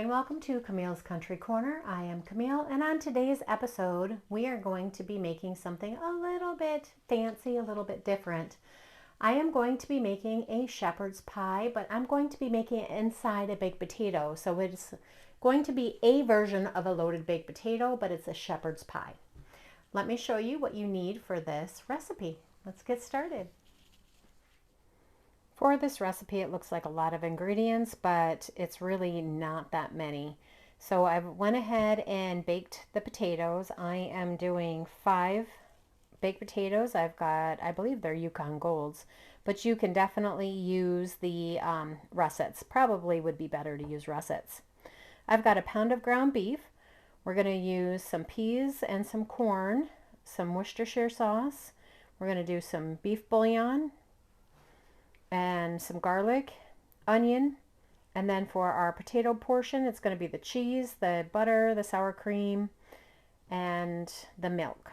and welcome to Camille's Country Corner. I am Camille, and on today's episode, we are going to be making something a little bit fancy, a little bit different. I am going to be making a shepherd's pie, but I'm going to be making it inside a baked potato. So it's going to be a version of a loaded baked potato, but it's a shepherd's pie. Let me show you what you need for this recipe. Let's get started. For this recipe, it looks like a lot of ingredients, but it's really not that many. So I went ahead and baked the potatoes. I am doing 5 baked potatoes. I've got, I believe they're Yukon Golds, but you can definitely use the russets. Probably would be better to use russets. I've got a pound of ground beef. We're going to use some peas and some corn, some Worcestershire sauce. We're going to do some beef bouillon, and some garlic, onion, and then for our potato portion, it's going to be the cheese, the butter, the sour cream, and the milk.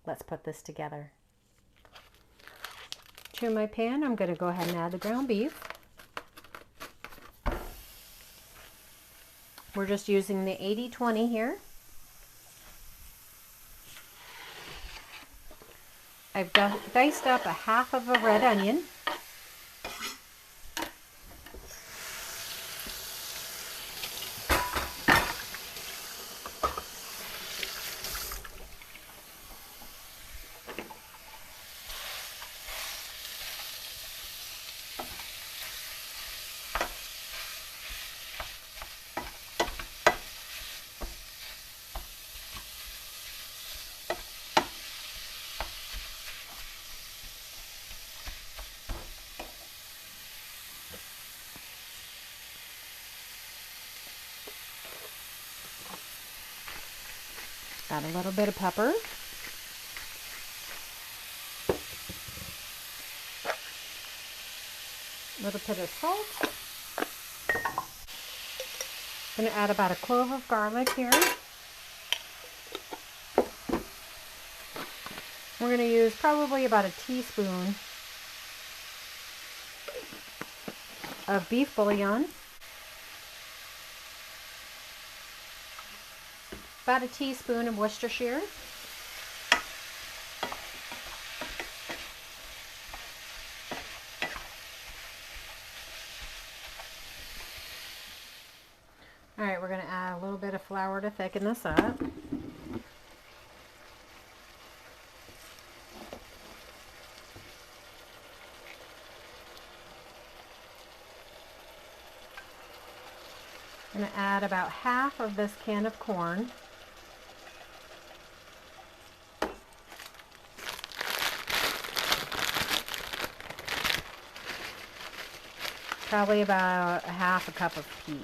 Let's put this together. To my pan, I'm going to go ahead and add the ground beef. We're just using the 80-20 here. I've diced up a half of a red onion. Got a little bit of pepper. A little bit of salt. I'm going to add about a clove of garlic here. We're going to use probably about a teaspoon of beef bouillon. About a teaspoon of Worcestershire. All right, we're going to add a little bit of flour to thicken this up. I'm going to add about half of this can of corn. Probably about a half a cup of peas.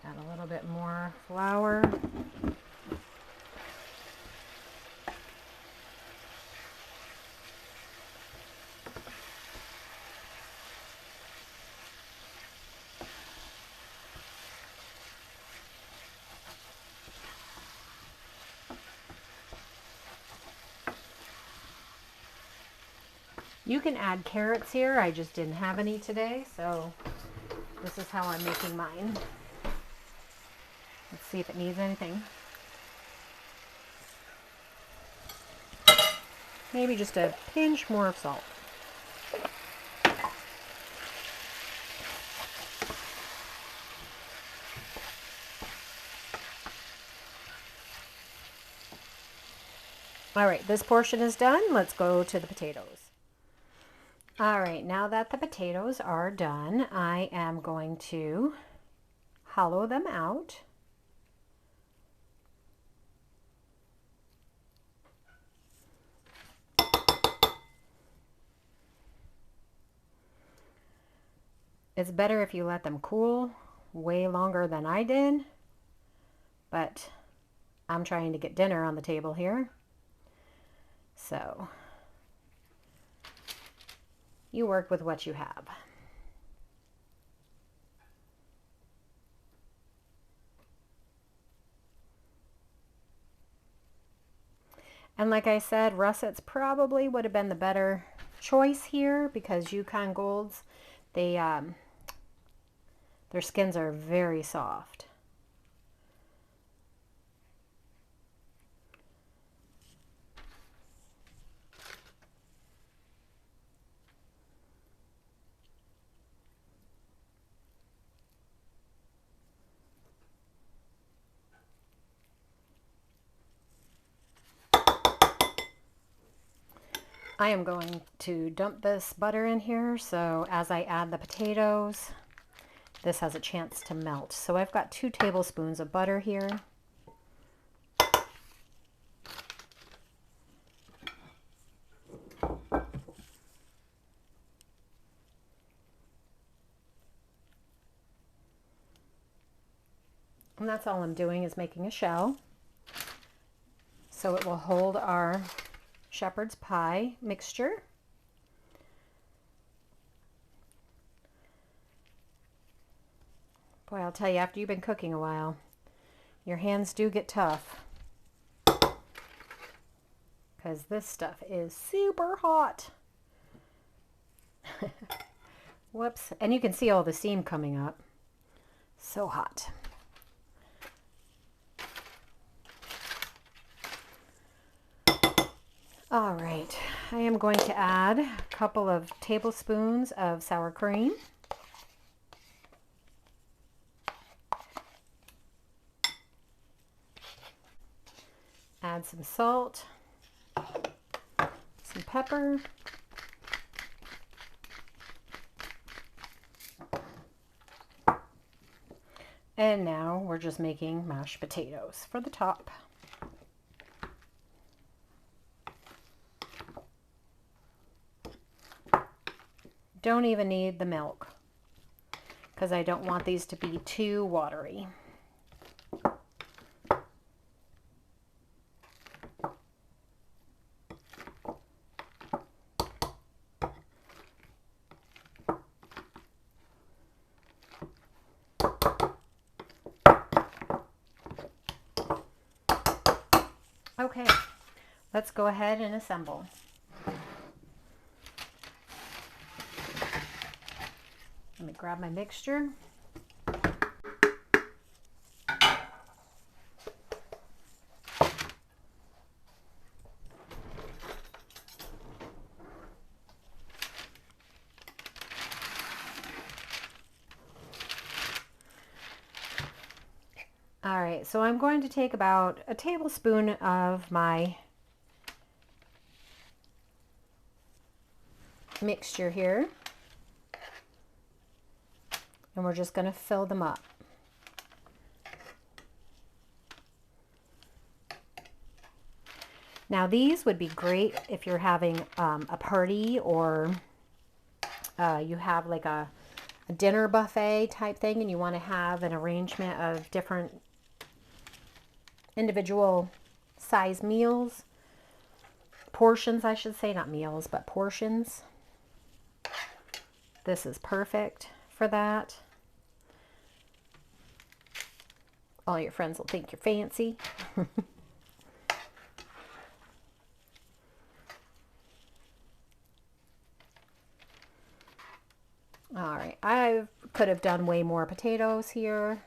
Add a little bit more flour. You can add carrots here. I just didn't have any today, so this is how I'm making mine. Let's see if it needs anything. Maybe just a pinch more of salt. All right, this portion is done. Let's go to the potatoes. All right, now that the potatoes are done, I am going to hollow them out. It's better if you let them cool way longer than I did, but I'm trying to get dinner on the table here. So you work with what you have. And like I said, russets probably would have been the better choice here because Yukon Golds, they their skins are very soft. I am going to dump this butter in here, so as I add the potatoes, this has a chance to melt. So I've got 2 tablespoons of butter here. And that's all I'm doing is making a shell. So it will hold our shepherd's pie mixture. Boy, I'll tell you, after you've been cooking a while, your hands do get tough. Because this stuff is super hot. Whoops. And you can see all the steam coming up. So hot. All right, I am going to add a couple of tablespoons of sour cream. Add some salt, some pepper, and now we're just making mashed potatoes for the top. Don't even need the milk because I don't want these to be too watery. Okay, let's go ahead and assemble. Let me grab my mixture. All right, so I'm going to take about a tablespoon of my mixture here, and we're just going to fill them up. Now these would be great if you're having a party or you have like a dinner buffet type thing and you want to have an arrangement of different individual size meals. Portions, I should say, not meals, but portions. This is perfect for that. All your friends will think you're fancy. All right, I could have done way more potatoes here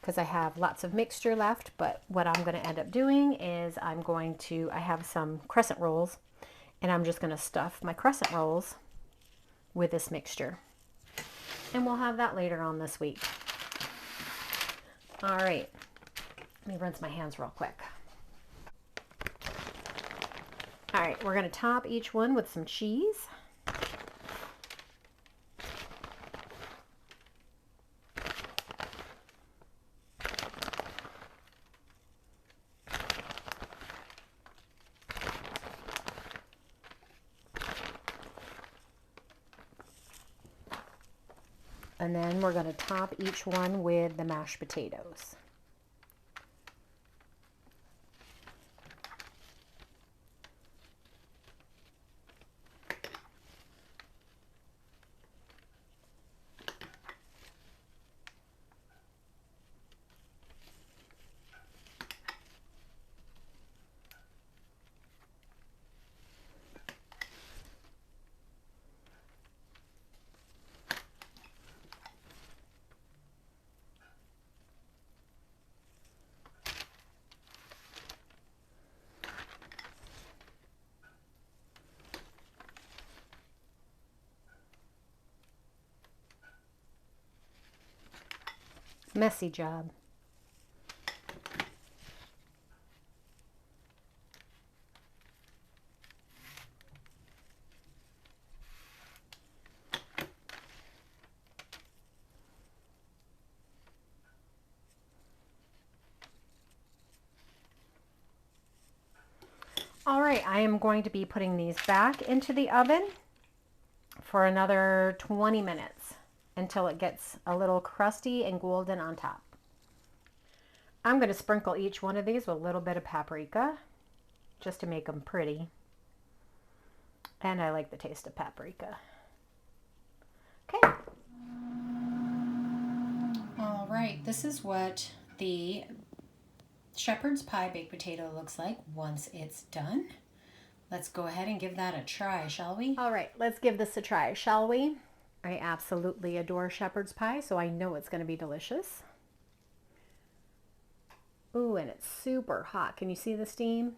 because I have lots of mixture left, but what I'm going to end up doing is I have some crescent rolls, and I'm just going to stuff my crescent rolls with this mixture. And we'll have that later on this week. All right, let me rinse my hands real quick. All right, we're going to top each one with some cheese. And then we're going to top each one with the mashed potatoes. Messy job. All right, I am going to be putting these back into the oven for another 20 minutes until it gets a little crusty and golden on top. I'm going to sprinkle each one of these with a little bit of paprika just to make them pretty. And I like the taste of paprika. Okay. All right, this is what the shepherd's pie baked potato looks like once it's done. Let's go ahead and give that a try, shall we? All right, let's give this a try, shall we? I absolutely adore shepherd's pie, so I know it's going to be delicious. Ooh, and it's super hot. Can you see the steam?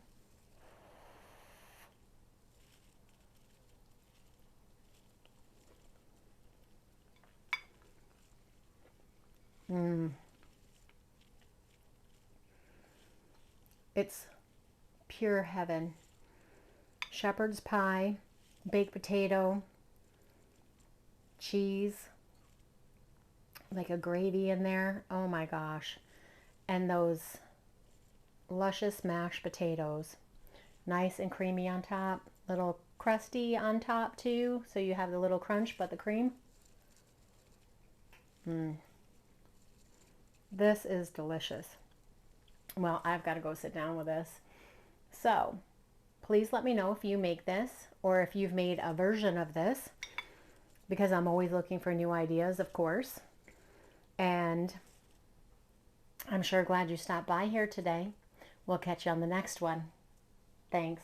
It's pure heaven. Shepherd's pie, baked potato, cheese, like a gravy in there. Oh my gosh. And those luscious mashed potatoes. Nice and creamy on top. Little crusty on top too. So you have the little crunch but the cream. This is delicious. Well, I've got to go sit down with this. So, please let me know if you make this or if you've made a version of this, because I'm always looking for new ideas, of course. And I'm sure glad you stopped by here today. We'll catch you on the next one. Thanks.